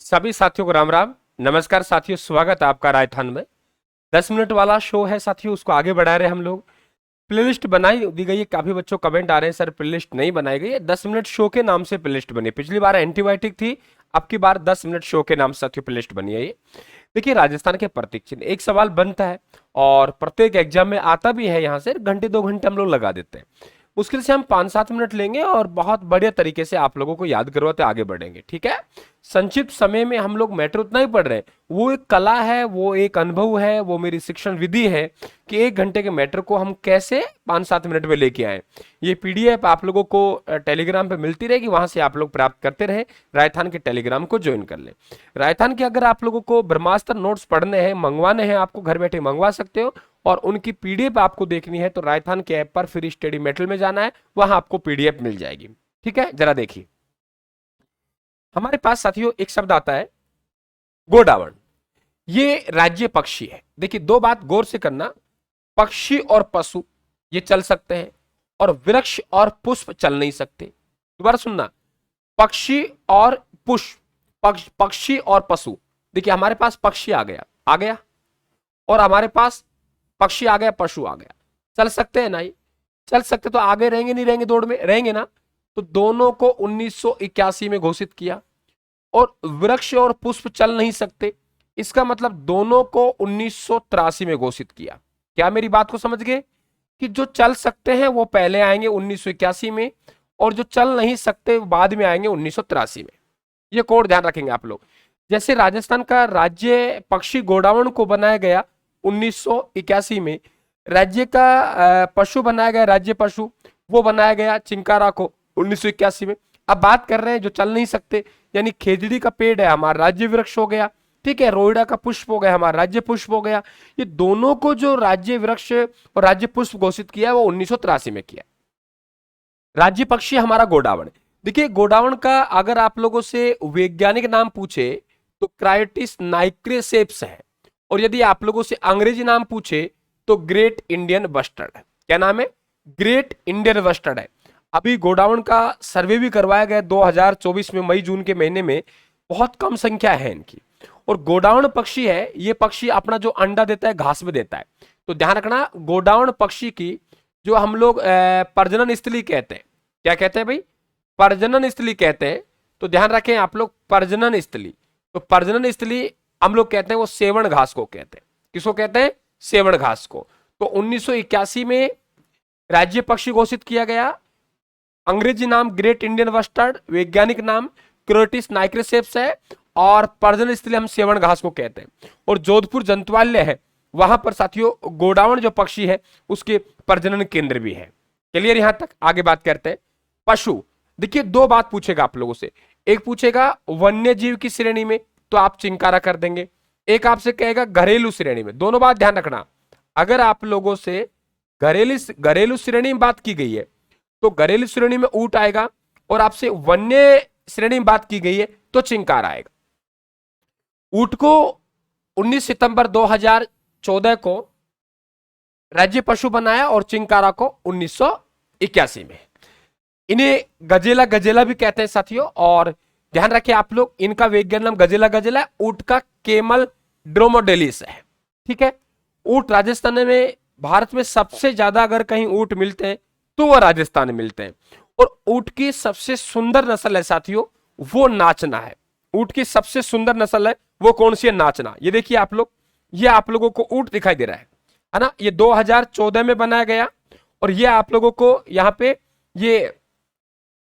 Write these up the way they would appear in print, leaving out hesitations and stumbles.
सभी साथियों को राम राम। नमस्कार साथियों, स्वागत है आपका राजस्थान में। 10 मिनट वाला शो है साथियों, उसको आगे बढ़ा रहे हैं हम लोग। प्लेलिस्ट बनाई दी गई है, काफी बच्चों कमेंट आ रहे हैं सर प्लेलिस्ट नहीं बनाई गई है। 10 मिनट शो के नाम से प्लेलिस्ट बनी। पिछली बार एंटीबायोटिक थी, अब की बार 10 मिनट शो के नाम से साथियों प्लेलिस्ट बनी है ये। देखिए, राजस्थान के प्रतीक चिन्ह एक सवाल बनता है और प्रत्येक एग्जाम में आता भी है। यहाँ से घंटे 2 घंटे हम लोग लगा देते हैं। मुश्किल से हम 5-7 मिनट लेंगे और बहुत बढ़िया तरीके से आप लोगों को याद करवाते आगे बढ़ेंगे, ठीक है। संक्षिप्त समय में हम लोग मैटर उतना ही पढ़ रहे हैं। वो एक कला है, वो एक अनुभव है, वो मेरी शिक्षण विधि है कि 1 घंटे के मैटर को हम कैसे 5-7 मिनट में लेके आए। ये पीडीएफ आप लोगों को टेलीग्राम पे मिलती रहेगी, वहां से आप लोग प्राप्त करते रहे। राजस्थान के टेलीग्राम को ज्वाइन कर लें। राजस्थान के अगर आप लोगों को ब्रह्मास्त्र नोट्स पढ़ने हैं, मंगवाने हैं, आपको घर बैठे मंगवा सकते हो। और उनकी पीडीएफ आपको देखनी है तो राजस्थान के ऐप पर फ्री स्टडी मेटल में जाना है, वहां आपको पीडीएफ मिल जाएगी, ठीक है। जरा देखिए, हमारे पास साथियों एक शब्द आता है गोडावण। ये राज्य पक्षी है। देखिए, दो बात गौर से करना, पक्षी और पशु ये चल सकते हैं और वृक्ष और पुष्प चल नहीं सकते। दोबारा सुनना, पक्षी और पुष्प, पक्षी और पशु। देखिए, हमारे पास पक्षी आ गया और हमारे पास पक्षी आ गया, पशु आ गया। चल सकते हैं ना? ये चल सकते तो आगे रहेंगे, नहीं रहेंगे, दौड़ में रहेंगे ना। तो दोनों को 1981 में घोषित किया। और वृक्ष और पुष्प चल नहीं सकते, इसका मतलब दोनों को 1983 में घोषित किया। क्या मेरी बात को समझ गए कि जो चल सकते हैं वो पहले आएंगे 1981 में और जो चल नहीं सकते बाद में आएंगे 1983 में। ये कोड ध्यान रखेंगे आप लोग। जैसे राजस्थान का राज्य पक्षी गोडावण को बनाया गया 1981 में, राज्य का पशु बनाया गया, राज्य पशु वो बनाया गया चिंकारा को 1981 में। अब बात कर रहे हैं जो चल नहीं सकते, यानी खेजड़ी का पेड़ है हमारा राज्य वृक्ष हो गया, ठीक है। रोहिड़ा का पुष्प हो गया हमारा राज्य पुष्प हो गया। ये दोनों को जो राज्य वृक्ष और राज्य पुष्प घोषित किया वो 1983 में किया। राज्य पक्षी हमारा गोडावण। देखिए, गोडावण का अगर आप लोगों से वैज्ञानिक नाम पूछे तो क्रायोटिस नाइक्रेसेप्स है। और यदि आप लोगों से अंग्रेजी नाम पूछे तो ग्रेट इंडियन बस्टर्ड है। क्या नाम है? ग्रेट इंडियन बस्टर्ड है। अभी गोडावण का सर्वे भी करवाया गया 2024 में, मई जून के महीने में। बहुत कम संख्या है इनकी। और गोडावण पक्षी है, ये पक्षी अपना जो अंडा देता है घास में देता है। तो ध्यान रखना, गोडावण पक्षी की जो हम लोग प्रजनन स्थली कहते हैं, क्या कहते हैं भाई? प्रजनन स्थली कहते हैं। तो ध्यान रखें आप लोग, प्रजनन स्थली। तो प्रजनन स्थली हम लोग कहते हैं वो सेवण घास को कहते हैं। किसको कहते हैं? सेवण घास को। तो 1981 में राज्य पक्षी घोषित किया गया। अंग्रेजी नाम ग्रेट इंडियन बस्टर्ड, वैज्ञानिक नाम क्रोटिस नाइक्रेसेप्स है और प्रजनन स्थली हम सेवण घास को कहते हैं। और जोधपुर जंतुवालय है, वहां पर साथियों गोडावण जो पक्षी है उसके प्रजनन केंद्र भी है। क्लियर यहां तक? आगे बात करते हैं पशु। देखिए, दो बात पूछेगा आप लोगों से। एक पूछेगा वन्य जीव की श्रेणी में, तो आप चिंकारा कर देंगे। एक आपसे कहेगा घरेलू श्रेणी में। दोनों बात ध्यान रखना, अगर आप लोगों से घरेलू श्रेणी में बात की गई है तो घरेलू श्रेणी में ऊंट आएगा, और आपसे वन्य श्रेणी में बात की गई है तो चिंकारा आएगा। ऊंट को 19 सितंबर 2014 को राज्य पशु बनाया और चिंकारा को 1981 में। इन्हें गजेला गजेला भी कहते हैं साथियों। और ध्यान रखें आप लोग, इनका वैज्ञानिक नाम गजेला गजेला है। ऊंट का केमल ड्रोमोडेलिस है, ठीक है। ऊंट राजस्थान में, भारत में सबसे ज्यादा अगर कहीं ऊंट मिलते हैं तो वह राजस्थान में मिलते हैं। और ऊंट की सबसे सुंदर नस्ल है साथियों, वो नाचना है। ऊंट की सबसे सुंदर नस्ल है वो कौन सी है? नाचना। ये देखिए आप लोग, ये आप लोगों को ऊंट दिखाई दे रहा है ना। ये 2014 में बनाया गया। और ये आप लोगों को यहाँ पे ये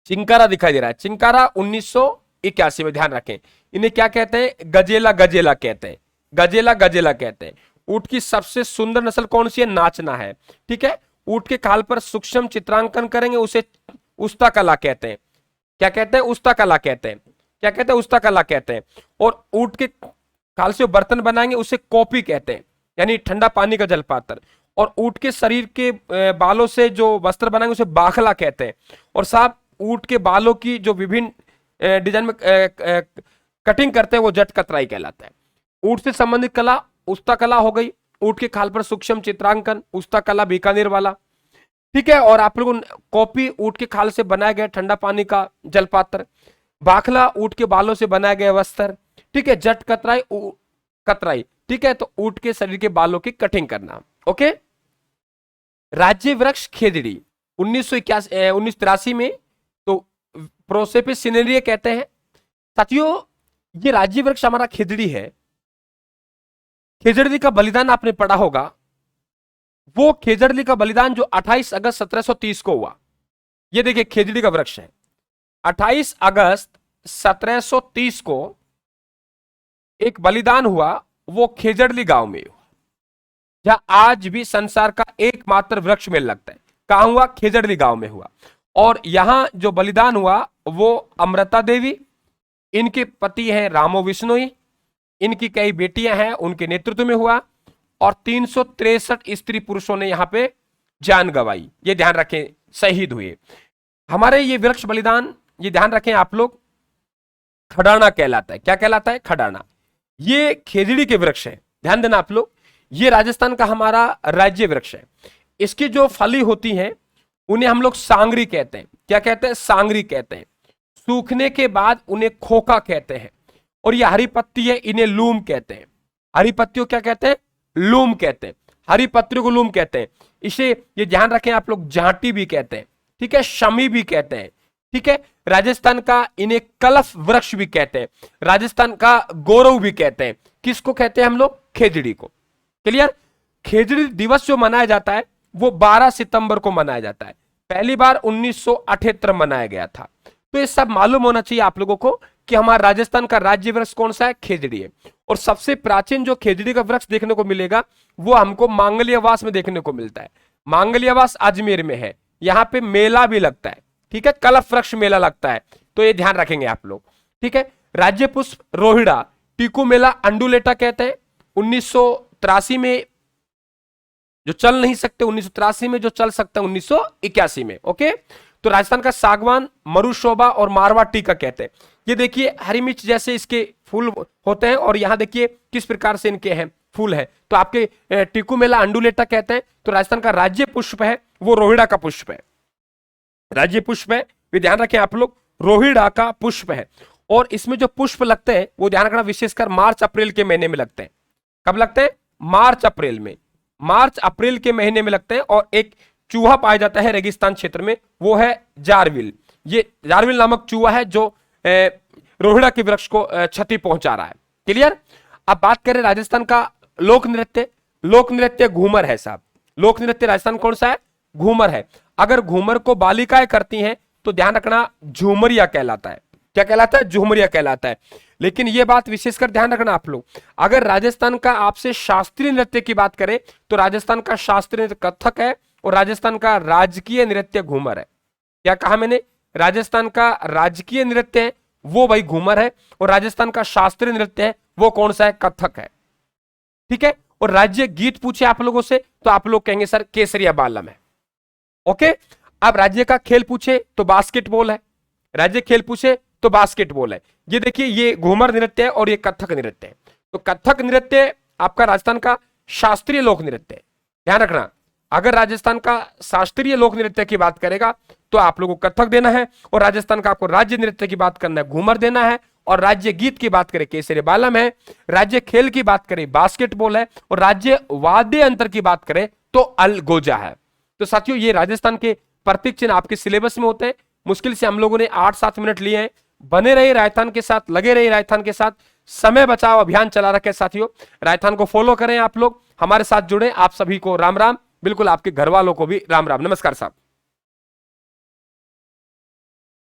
चिंकारा दिखाई दे रहा है। चिंकारा 1981 में। ध्यान रखें, इन्हें क्या कहते हैं? गजेला गजेला कहते हैं। गजेला गजेला कहते हैं। ऊंट की सबसे सुंदर नस्ल कौन सी है? नाचना है, ठीक है। ऊंट के खाल पर सूक्ष्म चित्रांकन करेंगे, उसे उस्ता कला कहते हैं। क्या कहते हैं? उस्ता कला कहते हैं। क्या कहते हैं? उस्ता कला कहते हैं। और ऊंट के खाल से बर्तन बनाएंगे उसे कॉपी कहते हैं, यानी ठंडा पानी का जलपात्र। और ऊंट के शरीर के बालों से जो वस्त्र बनाएंगे उसे बाखला कहते हैं। और साहब, ऊंट के बालों की जो विभिन्न डिजाइन में कटिंग करते हैं वो जट कतराई कहलाता है। ऊंट से संबंधित कला उस्ता कला हो गई। ऊंट के खाल पर सूक्ष्म चित्रांकन उस्ता कला बीकानेर वाला, ठीक है। और आप लोगों कॉपी ऊंट के खाल से बनाया गया ठंडा पानी का जलपात्र। बाखला ऊंट के बालों से बनाया गया वस्त्र। ठीक है, जट कतराई, कतराई, ठीक है, तो ऊंट के शरीर के बालों की कटिंग करना। ओके, राज्य वृक्ष खेजड़ी 1983 में, तो प्रोसेपिस सिनेरिया कहते हैं। साथियों, ये राज्य वृक्ष हमारा खेजड़ी है। खेजड़ी का बलिदान आपने पढ़ा होगा, वो खेजड़ी का बलिदान जो 28 अगस्त 1730 को हुआ। ये देखिए खेजड़ी का वृक्ष है, 28 अगस्त 1730 को एक बलिदान हुआ, वो खेजड़ी गांव में हुआ, जहां आज भी संसार का एकमात्र वृक्ष मेल लगता है। कहां हुआ? खेजड़ी गांव में हुआ। और यहां जो बलिदान हुआ वो अमृता देवी, इनके पति हैं रामो विश्नोई, इनकी कई बेटियां हैं, उनके नेतृत्व में हुआ, और 363 स्त्री पुरुषों ने यहां पे जान गंवाई। ये ध्यान रखें, शहीद हुए। हमारे ये वृक्ष बलिदान, ये ध्यान रखें आप लोग, खडाना कहलाता है। क्या कहलाता है? खडाना। ये खेजड़ी के वृक्ष है, ध्यान देना आप लोग। ये राजस्थान का हमारा राज्य वृक्ष है। इसकी जो फली होती हैं उन्हें हम लोग सांगरी कहते हैं। क्या कहते हैं? सांगरी कहते हैं। सूखने के बाद उन्हें खोखा कहते हैं। और ये हरी पत्ती है, इन्हें लूम कहते हैं। हरी पत्तियों क्या कहते हैं? लूम कहते हैं। हरी पत्तियों को लूम कहते हैं। इसे ये ध्यान रखें आप लोग, जांटी भी कहते हैं, ठीक है, शमी भी कहते हैं, ठीक है। राजस्थान का इन्हें कलफ वृक्ष भी कहते हैं, राजस्थान का गौरव भी कहते हैं। किसको कहते हैं हम लोग? खेजड़ी को। क्लियर? खेजड़ी दिवस जो मनाया जाता है वो 12 सितंबर को मनाया जाता है। पहली बार 1978 मनाया गया था। तो ये सब मालूम होना चाहिए आप लोगों को कि हमारा राजस्थान का राज्य वृक्ष कौन सा है? खेजड़ी है। और सबसे प्राचीन जो खेजड़ी का वृक्ष देखने को मिलेगा वो हमको मांगलियावास में देखने को मिलता है। मांगलियावास अजमेर में है, यहां पे मेला भी लगता है, ठीक है, कलफ वृक्ष मेला लगता है। तो ये ध्यान रखेंगे आप लोग, ठीक है। राज्य पुष्प रोहिड़ा, टीकू मेला अंडुलेटा कहते हैं। 1983 में जो चल नहीं सकते, 1983 में जो चल सकते हैं 1981 में। ओके, तो राजस्थान का सागवान, मरुशोभा और मारवा टीका कहते हैं। ये देखिए हरी मिर्च जैसे इसके फूल होते हैं, और यहां देखिए किस प्रकार से इनके हैं फूल है। तो आपके टीकू मेला अंडुलेटा कहते हैं। तो राजस्थान का राज्य पुष्प है वो रोहिड़ा का पुष्प है, राज्य पुष्प है। भी ध्यान रखें आप लोग, रोहिड़ा का पुष्प है। और इसमें जो पुष्प लगते हैं वो ध्यान रखना, विशेषकर मार्च अप्रैल के महीने में लगते हैं। कब लगते हैं? मार्च अप्रैल में, मार्च अप्रैल के महीने में लगते हैं। और एक चूहा पाया जाता है रेगिस्तान क्षेत्र में, वो है जारविल। ये जारविल नामक चूहा है जो रोहिड़ा के वृक्ष को क्षति पहुंचा रहा है। क्लियर? अब बात करें राजस्थान का लोक नृत्य। लोक नृत्य घूमर है साहब। लोक नृत्य राजस्थान कौन सा है? घूमर है। अगर घूमर को बालिकाएं करती हैं तो ध्यान रखना झूमरिया कहलाता है। क्या कहलाता है? झूमरिया कहलाता है। लेकिन यह बात विशेषकर ध्यान रखना आप लोग, अगर राजस्थान का आपसे शास्त्रीय नृत्य की बात करें तो राजस्थान का शास्त्रीय नृत्य कथक है और राजस्थान का राजकीय नृत्य घूमर है। क्या कहा मैंने? राजस्थान का राजकीय नृत्य है वो भाई घूमर है, और राजस्थान का शास्त्रीय नृत्य है वो कौन सा है? कथक है, ठीक है। और राज्य गीत पूछे आप लोगों से तो आप लोग कहेंगे सर केसरिया बालम है। ओके, अब राज्य का खेल पूछे तो बास्केटबॉल है, राज्य खेल पूछे तो बास्केटबॉल है। ये देखिए, ये घूमर नृत्य है और ये कथक नृत्य है। तो कथक नृत्य आपका राजस्थान का शास्त्रीय लोक नृत्य है। ध्यान रखना, अगर राजस्थान का शास्त्रीय लोक नृत्य की बात करेगा तो आप लोगों को कथक देना है, और राजस्थान का आपको राज्य नृत्य की बात करना है घूमर देना है, और राज्य गीत की बात करें केसरी बालम है, राज्य खेल की बात करें बास्केटबॉल है, और राज्य वाद्य अंतर की बात करें तो अलगोजा है। तो साथियों, ये राजस्थान के प्रतीक चिन्ह आपके सिलेबस में होते हैं। मुश्किल से हम लोगों ने 8-7 मिनट लिए हैं। बने रहिए राजस्थान के साथ, लगे रहिए राजस्थान के साथ। समय बचाओ अभियान चला रखे साथियों, राजस्थान को फॉलो करें, आप लोग हमारे साथ जुड़े। आप सभी को राम राम, बिल्कुल आपके घर वालों को भी राम राम। नमस्कार साहब।